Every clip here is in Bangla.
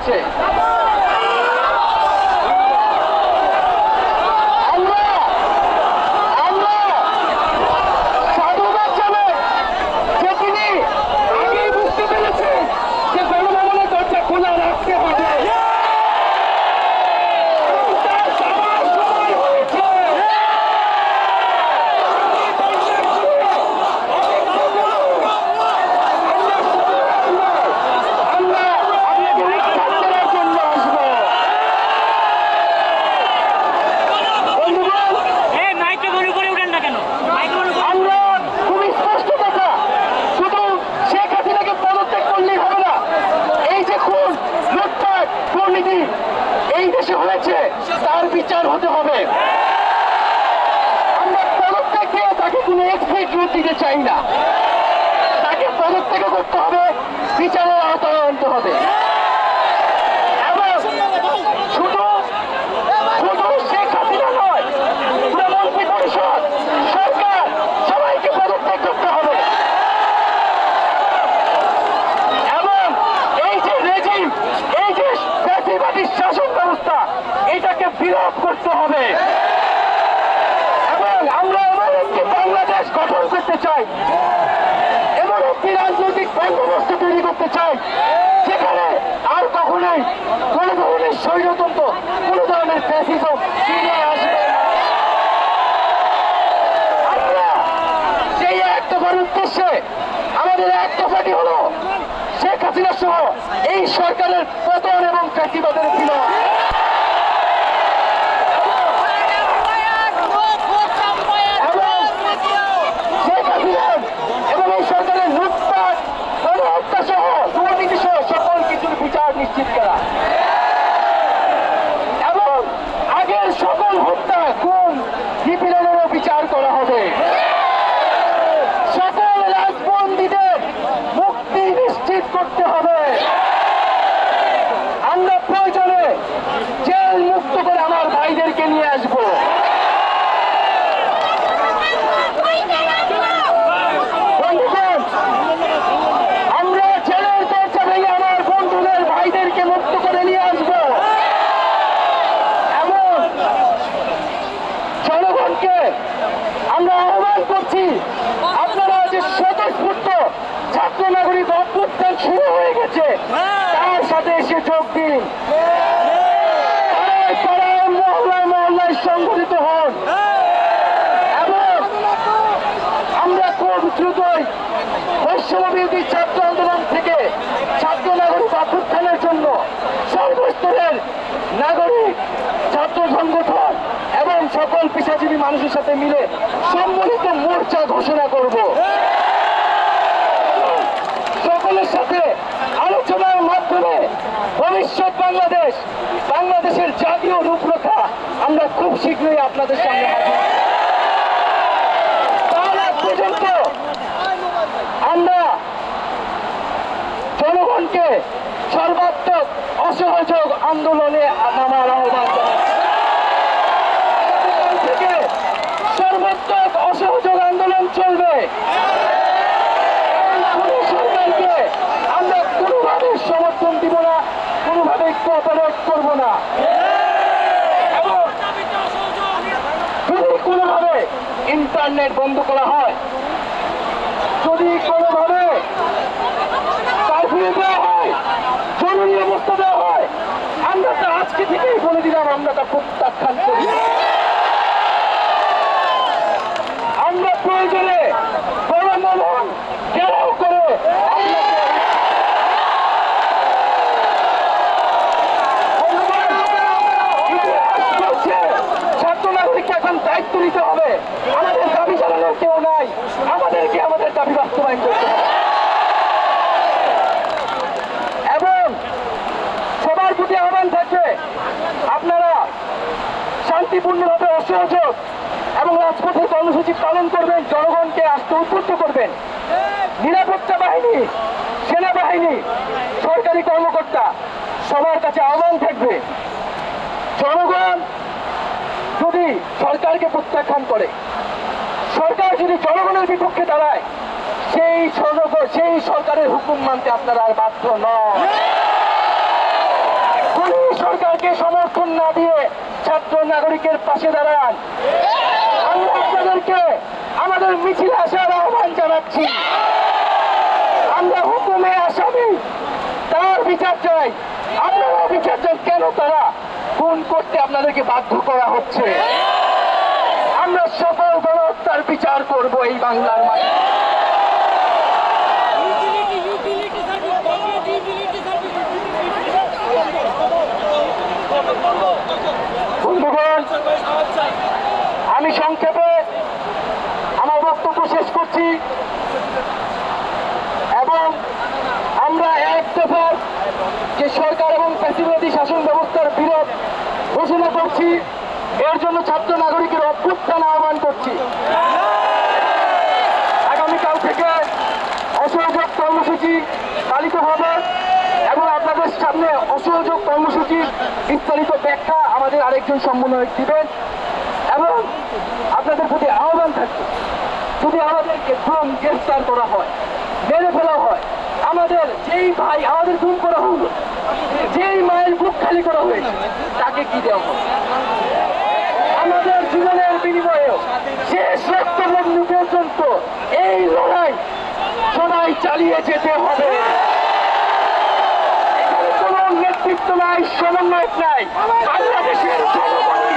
হচ্ছে। এই দেশে হয়েছে তার বিচার হতে হবে। আমরা পদত্যাগ দিয়ে তাকে কোনো এক্সকিউজ দিতে চাই না, তাকে পদত্যাগ করতে হবে, বিচারের আওতায় আনতে হবে। এবং শুধু শেখ হাসিনা নয়, পুরো মন্ত্রী পরিষদ, সরকার সবাইকে পদত্যাগ করতে হবে। এবং এই যে রেজিম, এই যে ফ্যাসিবাদী শাসন ব্যবস্থা, এটাকে বিলোপ করতে হবে। এবং আমরা এমন একটি বাংলাদেশ গঠন করতে চাই, এমন একটি রাজনৈতিক বন্দোবস্ত তৈরি করতে চাই যেখানে আর কখনোই কোন ধরনের স্বৈরতন্ত্র, কোন ধরনের ফ্যাসিজম ফিরে আসবে না। আমরা সেই এক দফার উদ্দেশ্যে আমাদের এক দফাটি হলো শেখ হাসিনা সহ এই সরকারের পতন এবং ফ্যাসিবাদের বিলোপ। এবং এই সরকারের লুটপাট, গণহত্যা সহ দুর্নীতি সহ সকল কিছুর বিচার নিশ্চিত করা এবং আগের সকল হত্যা, খুন, নিপীড়নেরও বিচার করা হবে। সকল রাজবন্দীদের মুক্তি নিশ্চিত করতে হবে। আমরা প্রয়োজনে জেল মুক্ত করে আমার ভাইদেরকে নিয়ে আসবো। আমরা জেলের দরজা ভেঙে আমার বন্ধুদের ভাইদেরকে মুক্ত করে নিয়ে আসবো। এবং জনগণকে আমরা আহ্বান করছি, আপনারা যে স্বতঃস্ফূর্ত ছাত্র নাগরিক অভ্যুত্থান শুরু হয়ে গেছে, তার সাথে এসে যোগ দিন। পাড়ায় মহল্লায় মহল্লায় সংগঠিত হন এবং আমরা খুব দ্রুতই বৈষম্যবিরোধী ছাত্র আন্দোলন থেকে ছাত্র নাগরিক অভ্যুত্থানের জন্য সর্বস্তরের নাগরিক, ছাত্র সংগঠন এবং সকল পেশাজীবী মানুষের সাথে মিলে সম্মিলিত মোর্চা ঘোষণা করব। সকলের সাথে আলোচনার মাধ্যমে ভবিষ্যৎ বাংলাদেশের জাতীয় রূপরেখা আমরা খুব শীঘ্রই আপনাদের সামনে হাজির। তার আগ পর্যন্ত আমরা জনগণকে সর্বাত্মক অসহযোগ আন্দোলনে নামার আহ্বান থেকে সর্বাত্মক অসহযোগ আন্দোলন চলবে। সরকারকে আমরা কোনোভাবে সমর্থন দিব না, কোনোভাবে কোঅপারেট করব না। এবং যদি কোনোভাবে ইন্টারনেট বন্ধ করা হয়, যদি কোনোভাবে কারফিউ দেওয়া হয়, জরুরি অবস্থা দেওয়া হয়, আমরা তা আজকে থেকেই বলে দিলাম, আমরা তা প্রত্যাখ্যান করি। আমরা প্রয়োজনে গণমোহন ঘেরাও করে ছাত্র নাগরিককে এখন দায়িত্ব নিতে হবে। আমাদের দাবি জানানোর কেউ নাই, আমাদেরকে আমাদের দাবি বাস্তবায়ন করতে হবে। এবং সবার প্রতি আহ্বান থাকবে, আপনারা শান্তিপূর্ণভাবে অসহযোগ এবং রাজপথে কর্মসূচি পালন করবেন, জনগণকে আস্থা উদ্বুদ্ধ করবেন। নিরাপত্তা বাহিনী, সেনাবাহিনী, সরকারি কর্মকর্তা সবার কাছে আহ্বান থাকবে, জনগণ যদি সরকারকে প্রত্যাখ্যান করে, সরকার যদি জনগণের বিপক্ষে দাঁড়ায়, সেই সরকারের হুকুম মানতে আপনারা আর বাধ্য নন। সরকারকে সমর্থন না দিয়ে ছাত্র নাগরিকের পাশে দাঁড়ান। আমরা আপনাদেরকে আমাদের মিছিলে আসার আহ্বান জানাচ্ছি। আমরা হুকুমে আসামি, তার বিচার চাই। আপনারা বিচার চান কেন তারা খুন করতে আপনাদেরকে বাধ্য করা হচ্ছে? আমরা সকল গণহত্যার বিচার করব এই বাংলার মাঠে। বন্ধুগণ, আমি সংক্ষেপে আমার বক্তব্য শেষ করছি এবং আমরা এক দফার যে সরকার এবং ফ্যাসিবাদী শাসন ব্যবস্থার বিরোধ ঘোষণা করছি। এর জন্য ছাত্র নাগরিকের অভ্যুত্থান আহ্বান করছি। আগামীকাল থেকে অসহযোগ কর্মসূচি পালিত হবে এবং আপনাদের সামনে অসহযোগ কর্মসূচির বিস্তারিত ব্যাখ্যা আমাদের আরেকজন সমন্বয়ক দিবেন এবং আপনাদের প্রতি আহ্বান থাকবে, যদি আমাদেরকে গ্রেফতার করা হয়, মেরে ফেলা হয়, আমাদের যেই ভাই আমাদের খুন করা হলো, যেই মায়ের বুক খালি করা হয়েছে, তাকে কি দেওয়া হবে? আমাদের জীবনের বিনিময়ে শেষ রক্তবন্ধু পর্যন্ত এই লড়াই সবাই চালিয়ে যেতে হবে। এখানে কোনো নেতৃত্ব নাই, সমন্বয় নাই, বাংলাদেশের জনগণই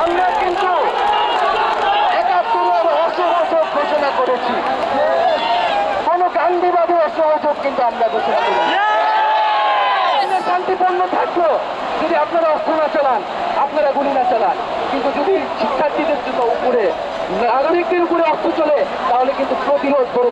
আমরা কিন্তু ৭১ অসহযোগ ঘোষণা করেছি। কোন গান্ধীবাদী অসহযোগ কিন্তু আমরা ঘোষণা করেছি। শান্তিপূর্ণ থাকলো যদি আপনারা অস্ত্র না চালান, আপনারা গুলি না চালান, কিন্তু যদি শিক্ষার্থীদের জন্য উপরে নাগরিকদের উপরে অস্ত্র চলে তাহলে কিন্তু প্রতিরোধ করে